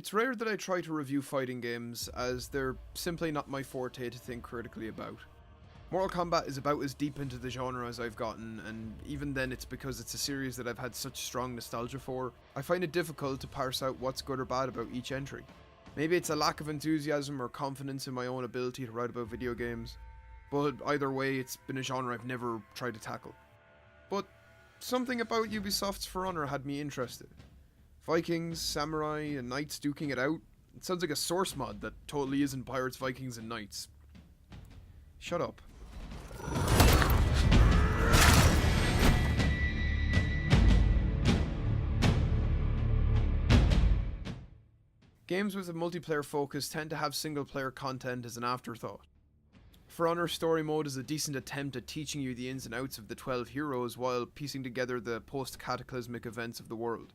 It's rare that I try to review fighting games, as they're simply not my forte to think critically about. Mortal Kombat is about as deep into the genre as I've gotten, and even then it's because it's a series that I've had such strong nostalgia for. I find it difficult to parse out what's good or bad about each entry. Maybe it's a lack of enthusiasm or confidence in my own ability to write about video games, but either way it's been a genre I've never tried to tackle. But something about Ubisoft's For Honor had me interested. Vikings, samurai, and knights duking it out. It sounds like a source mod that totally isn't pirates, Vikings, and knights. Shut up. Games with a multiplayer focus tend to have single player content as an afterthought. For Honor Story Mode is a decent attempt at teaching you the ins and outs of the 12 heroes while piecing together the post-cataclysmic events of the world.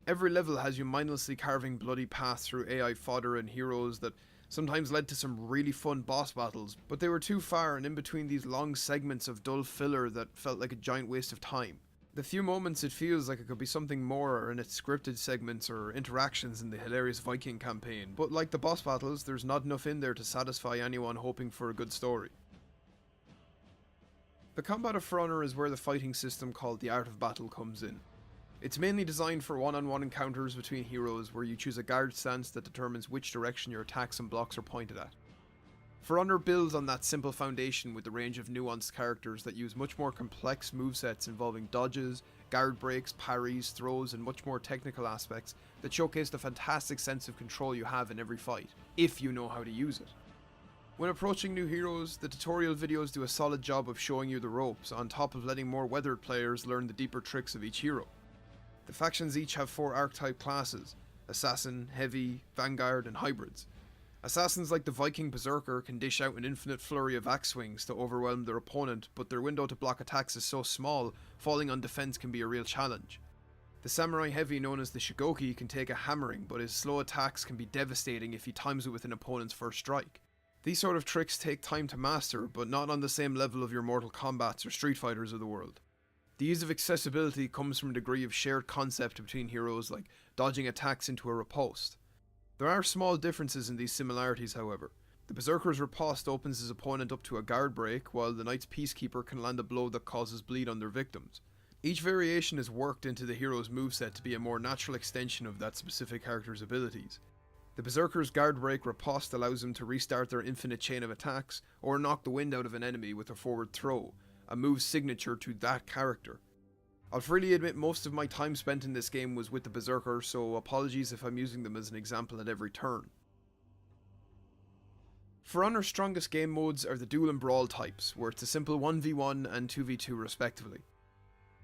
Every level has you mindlessly carving bloody paths through AI fodder and heroes that sometimes led to some really fun boss battles, but they were too far and in between these long segments of dull filler that felt like a giant waste of time. The few moments it feels like it could be something more are in its scripted segments or interactions in the hilarious Viking campaign, but like the boss battles, there's not enough in there to satisfy anyone hoping for a good story. The combat of For Honor is where the fighting system called the Art of Battle comes in. It's mainly designed for one-on-one encounters between heroes where you choose a guard stance that determines which direction your attacks and blocks are pointed at. For Honor builds on that simple foundation with a range of nuanced characters that use much more complex movesets involving dodges, guard breaks, parries, throws, and much more technical aspects that showcase the fantastic sense of control you have in every fight, if you know how to use it. When approaching new heroes, the tutorial videos do a solid job of showing you the ropes, on top of letting more weathered players learn the deeper tricks of each hero. The factions each have 4 archetype classes: Assassin, Heavy, Vanguard, and Hybrids. Assassins like the Viking Berserker can dish out an infinite flurry of axe swings to overwhelm their opponent, but their window to block attacks is so small, falling on defense can be a real challenge. The Samurai Heavy, known as the Shigoki, can take a hammering, but his slow attacks can be devastating if he times it with an opponent's first strike. These sort of tricks take time to master, but not on the same level of your Mortal Kombats or Street Fighters of the world. The ease of accessibility comes from a degree of shared concept between heroes, like dodging attacks into a riposte. There are small differences in these similarities, however. The Berserker's riposte opens his opponent up to a guard break, while the Knight's Peacekeeper can land a blow that causes bleed on their victims. Each variation is worked into the hero's moveset to be a more natural extension of that specific character's abilities. The Berserker's guard break riposte allows them to restart their infinite chain of attacks, or knock the wind out of an enemy with a forward throw, a move signature to that character. I'll freely admit most of my time spent in this game was with the Berserker, so apologies if I'm using them as an example at every turn. For Honor's strongest game modes are the duel and brawl types, where it's a simple 1v1 and 2v2 respectively.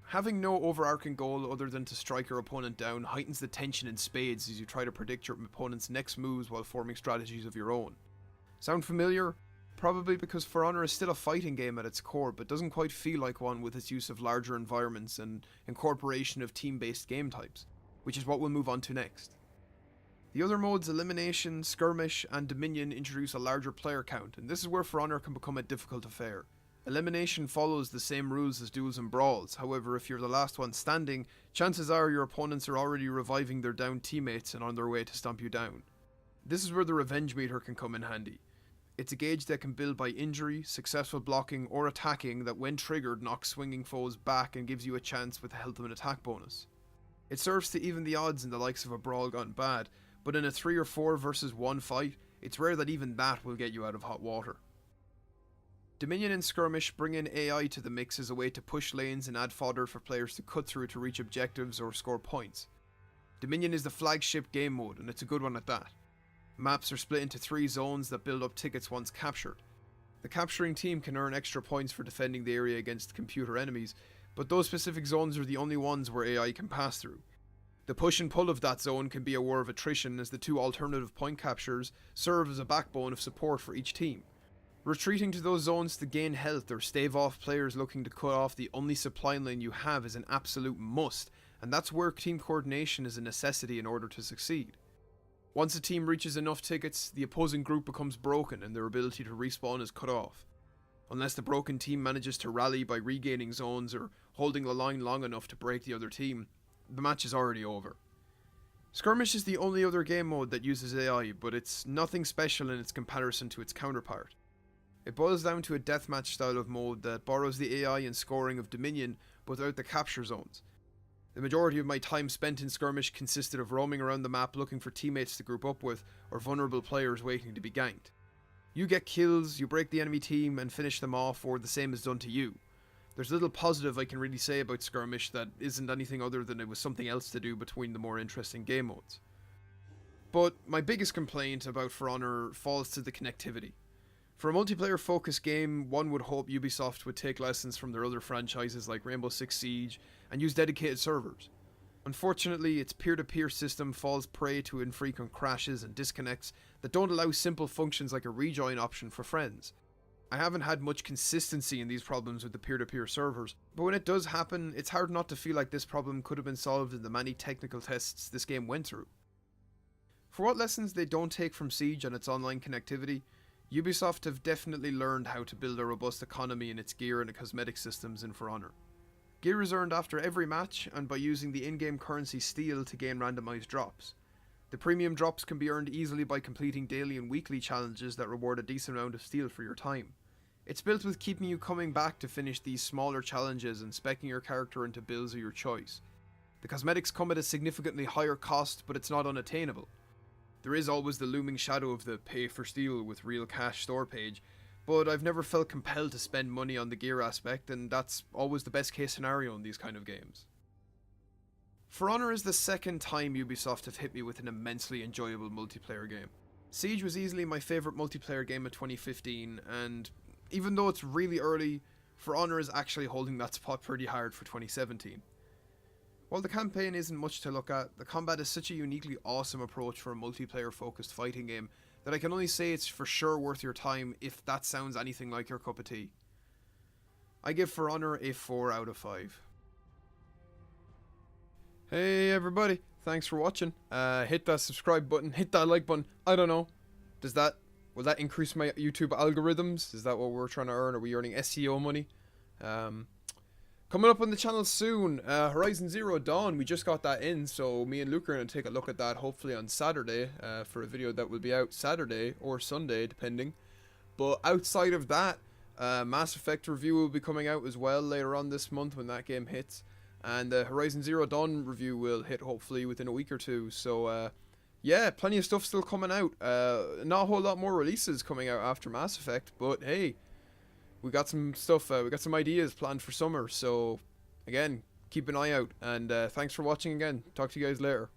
Having no overarching goal other than to strike your opponent down heightens the tension in spades as you try to predict your opponent's next moves while forming strategies of your own. Sound familiar? Probably because For Honor is still a fighting game at its core, but doesn't quite feel like one with its use of larger environments and incorporation of team-based game types, which is what we'll move on to next. The other modes, Elimination, Skirmish, and Dominion, introduce a larger player count, and this is where For Honor can become a difficult affair. Elimination follows the same rules as duels and brawls, however if you're the last one standing, chances are your opponents are already reviving their downed teammates and on their way to stomp you down. This is where the revenge meter can come in handy. It's a gauge that can build by injury, successful blocking, or attacking that when triggered knocks swinging foes back and gives you a chance with the health of an attack bonus. It serves to even the odds in the likes of a brawl gone bad, but in a 3 or 4 versus 1 fight, it's rare that even that will get you out of hot water. Dominion and Skirmish bring in AI to the mix as a way to push lanes and add fodder for players to cut through to reach objectives or score points. Dominion is the flagship game mode, and it's a good one at that. Maps are split into 3 zones that build up tickets once captured. The capturing team can earn extra points for defending the area against computer enemies, but those specific zones are the only ones where AI can pass through. The push and pull of that zone can be a war of attrition, as the 2 alternative point captures serve as a backbone of support for each team. Retreating to those zones to gain health or stave off players looking to cut off the only supply line you have is an absolute must, and that's where team coordination is a necessity in order to succeed. Once a team reaches enough tickets, the opposing group becomes broken and their ability to respawn is cut off. Unless the broken team manages to rally by regaining zones or holding the line long enough to break the other team, the match is already over. Skirmish is the only other game mode that uses AI, but it's nothing special in its comparison to its counterpart. It boils down to a deathmatch style of mode that borrows the AI and scoring of Dominion, but without the capture zones. The majority of my time spent in Skirmish consisted of roaming around the map looking for teammates to group up with, or vulnerable players waiting to be ganked. You get kills, you break the enemy team and finish them off, or the same is done to you. There's little positive I can really say about Skirmish that isn't anything other than it was something else to do between the more interesting game modes. But my biggest complaint about For Honor falls to the connectivity. For a multiplayer focused game, one would hope Ubisoft would take lessons from their other franchises like Rainbow Six Siege and use dedicated servers. Unfortunately, its peer-to-peer system falls prey to infrequent crashes and disconnects that don't allow simple functions like a rejoin option for friends. I haven't had much consistency in these problems with the peer-to-peer servers, but when it does happen, it's hard not to feel like this problem could have been solved in the many technical tests this game went through. For what lessons they don't take from Siege and its online connectivity, Ubisoft have definitely learned how to build a robust economy in its gear and cosmetic systems in For Honor. Gear is earned after every match and by using the in-game currency steel to gain randomized drops. The premium drops can be earned easily by completing daily and weekly challenges that reward a decent amount of steel for your time. It's built with keeping you coming back to finish these smaller challenges and speccing your character into builds of your choice. The cosmetics come at a significantly higher cost, but it's not unattainable. There is always the looming shadow of the pay for steel with real cash store page, but I've never felt compelled to spend money on the gear aspect, and that's always the best case scenario in these kind of games. For Honor is the second time Ubisoft have hit me with an immensely enjoyable multiplayer game. Siege was easily my favourite multiplayer game of 2015, and even though it's really early, For Honor is actually holding that spot pretty hard for 2017. While the campaign isn't much to look at, the combat is such a uniquely awesome approach for a multiplayer focused fighting game that I can only say it's for sure worth your time if that sounds anything like your cup of tea. I give For Honor a 4 out of 5. Hey everybody, thanks for watching. Hit that subscribe button, hit that like button. I don't know. Will that increase my YouTube algorithms? Is that what we're trying to earn? Are we earning SEO money? Coming up on the channel soon, Horizon Zero Dawn. We just got that in, so me and Luke are going to take a look at that hopefully on Saturday for a video that will be out Saturday or Sunday depending. But outside of that, Mass Effect review will be coming out as well later on this month when that game hits. And the Horizon Zero Dawn review will hit hopefully within a week or two. So yeah, plenty of stuff still coming out. Not a whole lot more releases coming out after Mass Effect, but hey, we got some stuff, we got some ideas planned for summer. So again, keep an eye out, and thanks for watching again. Talk to you guys later.